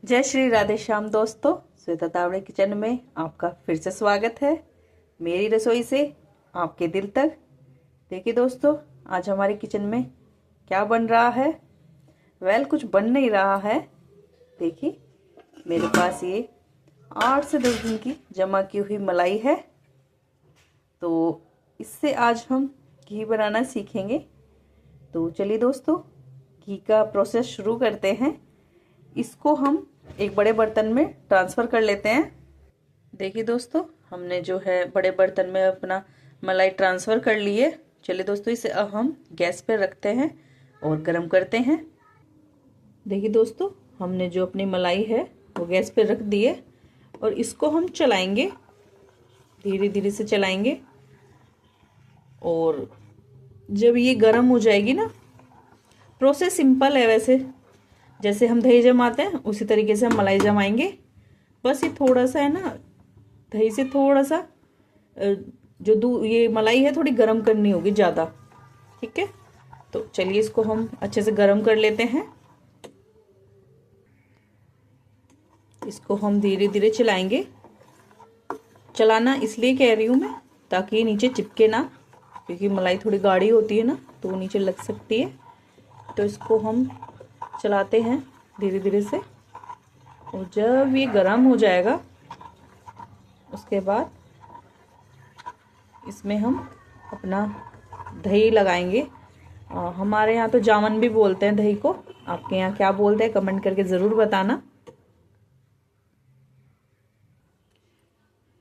जय श्री राधे श्याम दोस्तों, श्वेता तावड़े किचन में आपका फिर से स्वागत है। मेरी रसोई से आपके दिल तक। देखिए दोस्तों, आज हमारे किचन में क्या बन रहा है। कुछ बन नहीं रहा है। देखिए, मेरे पास ये 8 से 10 दिन की जमा की हुई मलाई है। तो इससे आज हम घी बनाना सीखेंगे। तो चलिए दोस्तों, घी का प्रोसेस शुरू करते हैं। इसको हम एक बड़े बर्तन में ट्रांसफ़र कर लेते हैं। देखिए दोस्तों, हमने जो है बड़े बर्तन में अपना मलाई ट्रांसफ़र कर ली है। चलिए दोस्तों, इसे अब हम गैस पर रखते हैं और गरम करते हैं। देखिए दोस्तों, हमने जो अपनी मलाई है वो गैस पर रख दी है और इसको हम चलाएंगे, धीरे धीरे से चलाएंगे। और जब ये गर्म हो जाएगी ना, प्रोसेस सिंपल है वैसे, जैसे हम दही जमाते हैं उसी तरीके से हम मलाई जमाएंगे। बस ये थोड़ा सा है ना, दही से थोड़ा सा जो ये मलाई है थोड़ी गर्म करनी होगी ज़्यादा। ठीक है, तो चलिए इसको हम अच्छे से गर्म कर लेते हैं। इसको हम धीरे धीरे चलाएंगे। चलाना इसलिए कह रही हूँ मैं, ताकि ये नीचे चिपके ना, क्योंकि मलाई थोड़ी गाढ़ी होती है ना, तो वो नीचे लग सकती है। तो इसको हम चलाते हैं धीरे धीरे से। और जब ये गर्म हो जाएगा उसके बाद इसमें हम अपना दही लगाएंगे। हमारे यहाँ तो जामन भी बोलते हैं दही को। आपके यहाँ क्या बोलते हैं कमेंट करके ज़रूर बताना।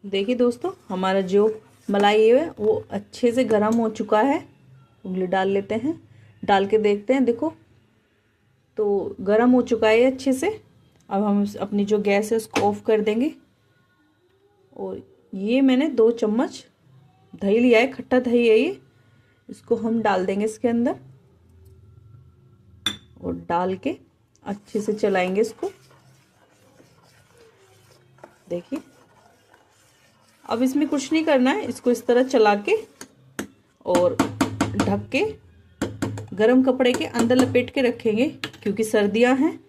देखिए दोस्तों, हमारा जो मलाई है वो अच्छे से गर्म हो चुका है। उंगली डाल लेते हैं, डाल के देखते हैं। देखो, तो गर्म हो चुका है अच्छे से। अब हम अपनी जो गैस है उसको ऑफ कर देंगे। और ये मैंने 2 चम्मच दही लिया है, खट्टा दही है ये। इसको हम डाल देंगे इसके अंदर और डाल के अच्छे से चलाएंगे इसको। देखिए, अब इसमें कुछ नहीं करना है, इसको इस तरह चला के और ढक के गरम कपड़े के अंदर लपेट के रखेंगे। क्योंकि सर्दियां हैं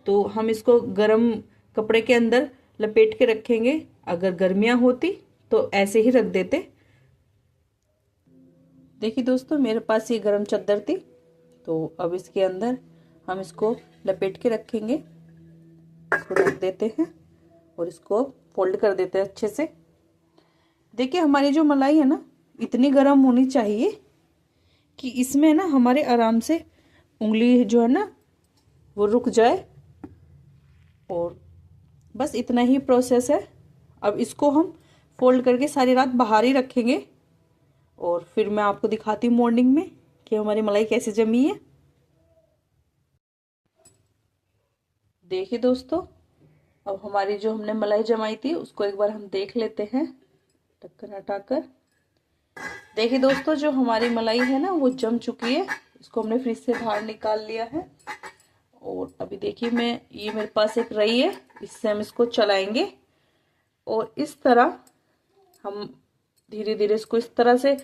तो हम इसको गरम कपड़े के अंदर लपेट के रखेंगे। अगर गर्मियां होती तो ऐसे ही रख देते। देखिए दोस्तों, मेरे पास ये गरम चादर थी, तो अब इसके अंदर हम इसको लपेट के रखेंगे। इसको रख देते हैं और इसको फोल्ड कर देते हैं अच्छे से। देखिए, हमारी जो मलाई है ना, इतनी गर्म होनी चाहिए कि इसमें ना हमारे आराम से उंगली जो है ना वो रुक जाए। और बस इतना ही प्रोसेस है। अब इसको हम फोल्ड करके सारी रात बाहर ही रखेंगे और फिर मैं आपको दिखाती हूँ मॉर्निंग में कि हमारी मलाई कैसे जमी है। देखिए दोस्तों, अब हमारी जो हमने मलाई जमाई थी उसको एक बार हम देख लेते हैं ढक्कन हटाकर। देखिए दोस्तों, जो हमारी मलाई है ना वो जम चुकी है। इसको हमने फ्रिज से बाहर निकाल लिया है। और अभी देखिए, ये मेरे पास एक रही है, इससे हम इसको चलाएंगे। और इस तरह हम धीरे धीरे इसको इस तरह से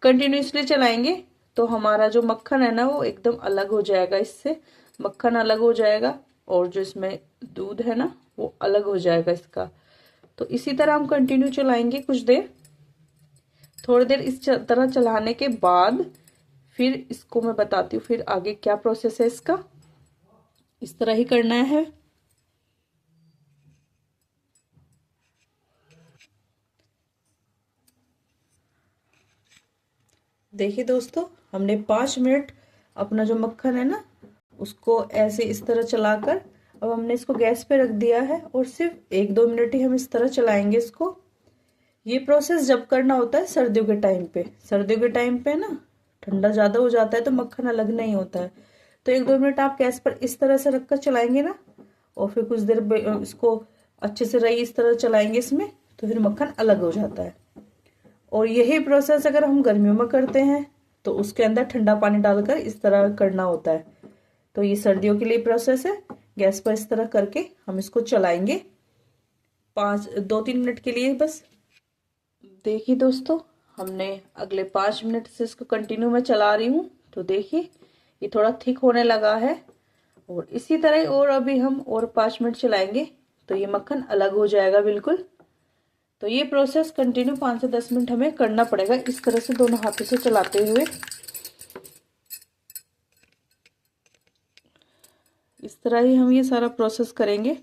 कंटिन्यूसली चलाएंगे तो हमारा जो मक्खन है ना वो एकदम अलग हो जाएगा। इससे मक्खन अलग हो जाएगा और जो इसमें दूध है ना वो अलग हो जाएगा इसका। तो इसी तरह हम कंटिन्यू चलाएंगे कुछ देर। थोड़ी देर इस तरह चलाने के बाद फिर इसको मैं बताती हूँ फिर आगे क्या प्रोसेस है इसका। इस तरह ही करना है। देखिए दोस्तों, हमने 5 मिनट अपना जो मक्खन है ना उसको ऐसे इस तरह चलाकर अब हमने इसको गैस पे रख दिया है। और सिर्फ 1-2 मिनट ही हम इस तरह चलाएंगे इसको। ये प्रोसेस जब करना होता है सर्दियों के टाइम पे। सर्दियों के टाइम पे ना ठंडा ज़्यादा हो जाता है तो मक्खन अलग नहीं होता है। तो 1-2 मिनट आप गैस पर इस तरह से रखकर चलाएंगे ना, और फिर कुछ देर इसको अच्छे से रही इस तरह चलाएंगे इसमें, तो फिर मक्खन अलग हो जाता है। और यही प्रोसेस अगर हम गर्मियों में करते हैं तो उसके अंदर ठंडा पानी डालकर इस तरह करना होता है। तो ये सर्दियों के लिए प्रोसेस है। गैस पर इस तरह करके हम इसको चलाएंगे 2-3 मिनट के लिए बस। देखिए दोस्तों, हमने अगले 5 मिनट से इसको कंटिन्यू मैं चला रही हूँ। तो देखिए, ये थोड़ा थिक होने लगा है और इसी तरह और अभी हम और 5 मिनट चलाएंगे तो ये मक्खन अलग हो जाएगा बिल्कुल। तो ये प्रोसेस कंटिन्यू 5 से 10 मिनट हमें करना पड़ेगा, इस तरह से दोनों हाथों से चलाते हुए। इस तरह ही हम ये सारा प्रोसेस करेंगे।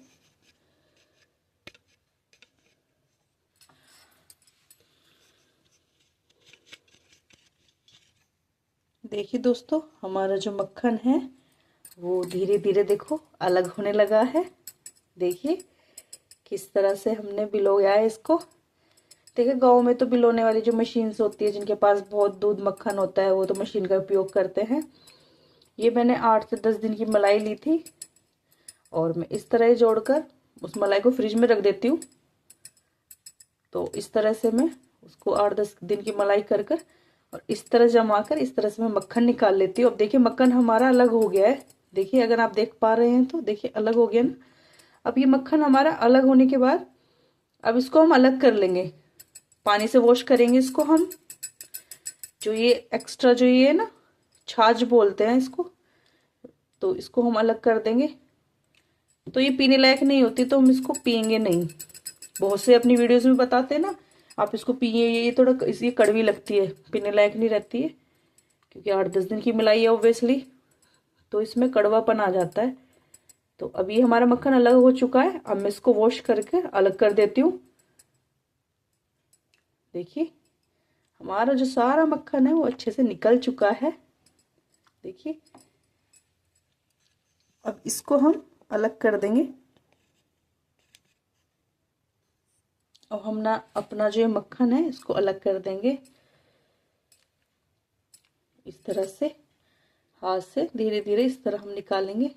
देखिए दोस्तों, हमारा जो मक्खन है वो धीरे धीरे देखो अलग होने लगा है। देखिए किस तरह से हमने भिगोया है इसको। देखिए गांव में तो भिगोने वाली जो मशीन्स होती है, जिनके पास बहुत दूध मक्खन होता है, वो तो मशीन का उपयोग करते हैं। ये मैंने 8 से 10 दिन की मलाई ली थी और मैं इस तरह ही जोड़कर उस मलाई को फ्रिज में रख देती हूँ। तो इस तरह से मैं उसको 8-10 दिन की मलाई कर कर और इस तरह जमा कर इस तरह से मैं मक्खन निकाल लेती हूँ। अब देखिए मक्खन हमारा अलग हो गया है। देखिए अगर आप देख पा रहे हैं तो देखिए अलग हो गया ना। अब ये मक्खन हमारा अलग होने के बाद अब इसको हम अलग कर लेंगे, पानी से वॉश करेंगे इसको हम। जो ये एक्स्ट्रा जो ये है ना, छाछ बोलते हैं इसको, तो इसको हम अलग कर देंगे। तो ये पीने लायक नहीं होती, तो हम इसको पियेंगे नहीं। बहुत से अपनी वीडियोस में बताते हैं ना, आप इसको पिए, ये थोड़ा ये कड़वी लगती है, पीने लायक नहीं रहती है, क्योंकि 8-10 दिन की मलाई है ऑब्वियसली, तो इसमें कड़वापन आ जाता है। तो अभी हमारा मक्खन अलग हो चुका है। अब मैं इसको वॉश करके अलग कर देती हूँ। देखिए हमारा जो सारा मक्खन है वो अच्छे से निकल चुका है। देखिए अब इसको हम अलग कर देंगे। अब हम ना अपना जो मक्खन है इसको अलग कर देंगे इस तरह से, हाथ से धीरे धीरे इस तरह हम निकालेंगे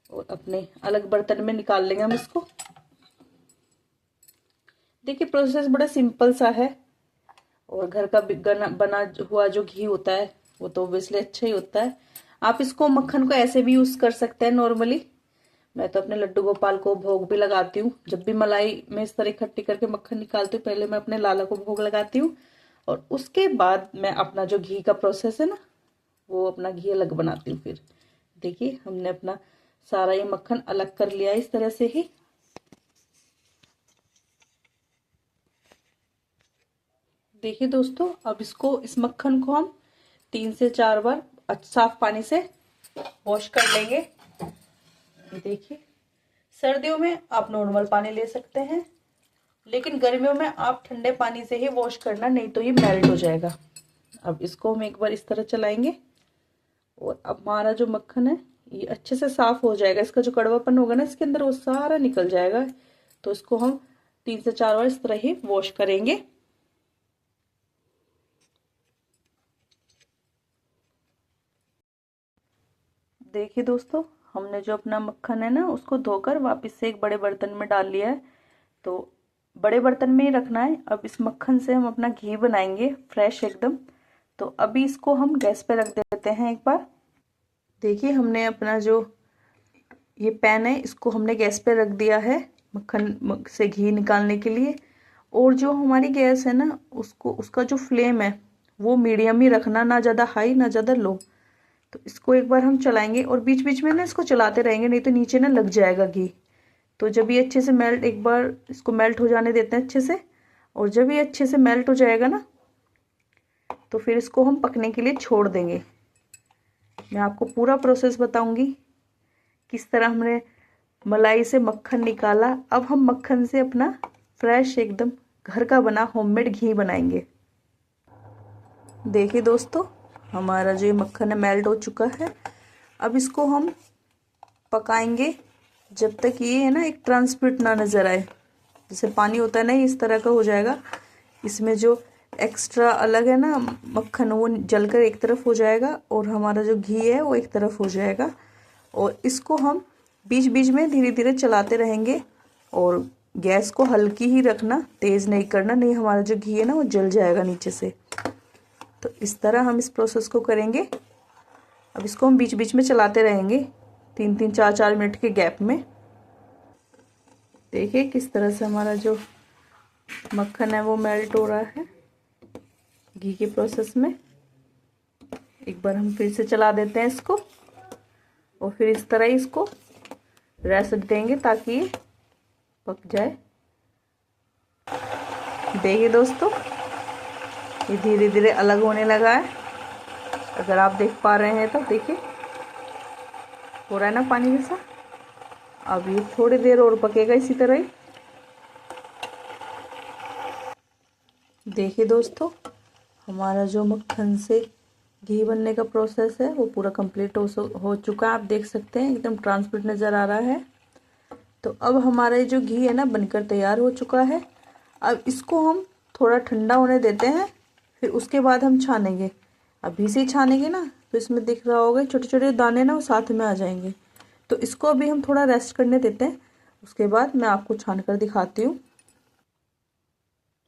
और अपने अलग बर्तन में निकाल लेंगे हम इसको। देखिए प्रोसेस बड़ा सिंपल सा है और घर का बना हुआ जो घी होता है वो तो ऑब्वियसली अच्छा ही होता है। आप इसको मक्खन को ऐसे भी यूज कर सकते हैं नॉर्मली। मैं तो अपने लड्डू गोपाल को भोग भी लगाती हूँ। जब भी मलाई में इस तरह इकट्ठी करके मक्खन निकालती हूँ, पहले मैं अपने लाला को भोग लगाती हूँ और उसके बाद मैं अपना जो घी का प्रोसेस है ना, वो अपना घी अलग बनाती हूँ। फिर देखिए हमने अपना सारा ये मक्खन अलग कर लिया इस तरह से ही। देखिए दोस्तों, अब इस मक्खन को हम 3 से 4 बार साफ पानी से वॉश कर लेंगे। देखिए सर्दियों में आप नॉर्मल पानी ले सकते हैं, लेकिन गर्मियों में आप ठंडे पानी से ही वॉश करना, नहीं तो ये मेल्ट हो जाएगा। अब इसको हम एक बार इस तरह चलाएंगे और अब हमारा जो मक्खन है ये अच्छे से साफ हो जाएगा। इसका जो कड़वापन होगा ना इसके अंदर, वो सारा निकल जाएगा। तो इसको हम 3 से 4 बार इस तरह ही वॉश करेंगे। देखिए दोस्तों, हमने जो अपना मक्खन है ना उसको धोकर वापस से एक बड़े बर्तन में डाल लिया है। तो बड़े बर्तन में ही रखना है। अब इस मक्खन से हम अपना घी बनाएंगे फ्रेश एकदम। तो अभी इसको हम गैस पे रख देते हैं एक बार। देखिए हमने अपना जो ये पैन है इसको हमने गैस पे रख दिया है मक्खन से घी निकालने के लिए। और जो हमारी गैस है ना उसका जो फ्लेम है वो मीडियम ही रखना, ना ज़्यादा हाई ना ज़्यादा लो। तो इसको एक बार हम चलाएंगे और बीच बीच में ना इसको चलाते रहेंगे, नहीं तो नीचे ना लग जाएगा घी। तो जब ये अच्छे से मेल्ट, एक बार इसको मेल्ट हो जाने देते हैं अच्छे से, और जब ये अच्छे से मेल्ट हो जाएगा ना तो फिर इसको हम पकने के लिए छोड़ देंगे। मैं आपको पूरा प्रोसेस बताऊंगी किस तरह हमने मलाई से मक्खन निकाला। अब हम मक्खन से अपना फ्रेश एकदम घर का बना होममेड घी बनाएंगे। देखिए दोस्तों, हमारा जो ये मक्खन है मेल्ट हो चुका है। अब इसको हम पकाएंगे जब तक ये है ना एक ट्रांसपेरेंट ना नज़र आए। जैसे पानी होता है ना, इस तरह का हो जाएगा। इसमें जो एक्स्ट्रा अलग है ना मक्खन, वो जलकर एक तरफ हो जाएगा और हमारा जो घी है वो एक तरफ हो जाएगा। और इसको हम बीच बीच में धीरे धीरे चलाते रहेंगे और गैस को हल्की ही रखना, तेज़ नहीं करना, नहीं हमारा जो घी है ना वो जल जाएगा नीचे से। तो इस तरह हम इस प्रोसेस को करेंगे। अब इसको हम बीच बीच में चलाते रहेंगे 3-3, 4-4 मिनट के गैप में। देखिए किस तरह से हमारा जो मक्खन है वो मेल्ट हो रहा है घी के प्रोसेस में। एक बार हम फिर से चला देते हैं इसको। और फिर इस तरह ही इसको रेस्ट देंगे ताकि ये पक जाए। देखिए दोस्तों, ये धीरे धीरे अलग होने लगा है। अगर आप देख पा रहे हैं तो देखिए, हो रहा है ना पानी जैसा। अब ये थोड़ी देर और पकेगा इसी तरह ही। देखिए दोस्तों, हमारा जो मक्खन से घी बनने का प्रोसेस है वो पूरा कंप्लीट हो चुका है। आप देख सकते हैं एकदम ट्रांसपेरेंट नज़र आ रहा है। तो अब हमारा जो घी है ना बनकर तैयार हो चुका है। अब इसको हम थोड़ा ठंडा होने देते हैं, फिर उसके बाद हम छानेंगे। अभी से छानेंगे ना तो इसमें दिख रहा होगा छोटे छोटे दाने ना वो साथ में आ जाएंगे। तो इसको अभी हम थोड़ा रेस्ट करने देते हैं, उसके बाद मैं आपको छान कर दिखाती हूँ।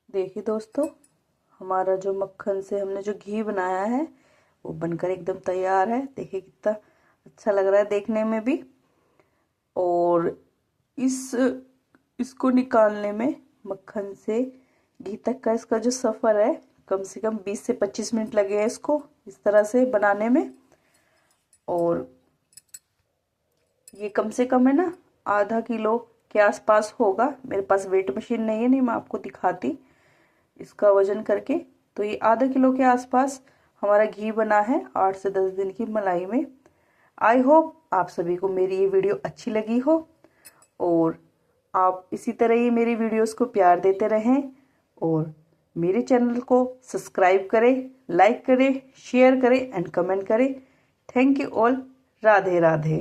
देखिए दोस्तों, हमारा जो मक्खन से हमने जो घी बनाया है वो बनकर एकदम तैयार है। देखिए कितना अच्छा लग रहा है देखने में भी। और इसको निकालने में मक्खन से घी तक का इसका जो सफ़र है कम से कम 20 से 25 मिनट लगे हैं इसको इस तरह से बनाने में। और ये कम से कम है ना आधा किलो के आसपास होगा। मेरे पास वेट मशीन नहीं है, नहीं मैं आपको दिखाती इसका वजन करके। तो ये आधा किलो के आसपास हमारा घी बना है 8 से 10 दिन की मलाई में। आई होप आप सभी को मेरी ये वीडियो अच्छी लगी हो और आप इसी तरह ही मेरी वीडियोस को प्यार देते रहें और मेरे चैनल को सब्सक्राइब करें, लाइक करें, शेयर करें एंड कमेंट करें। Thank you all. Radhe Radhe.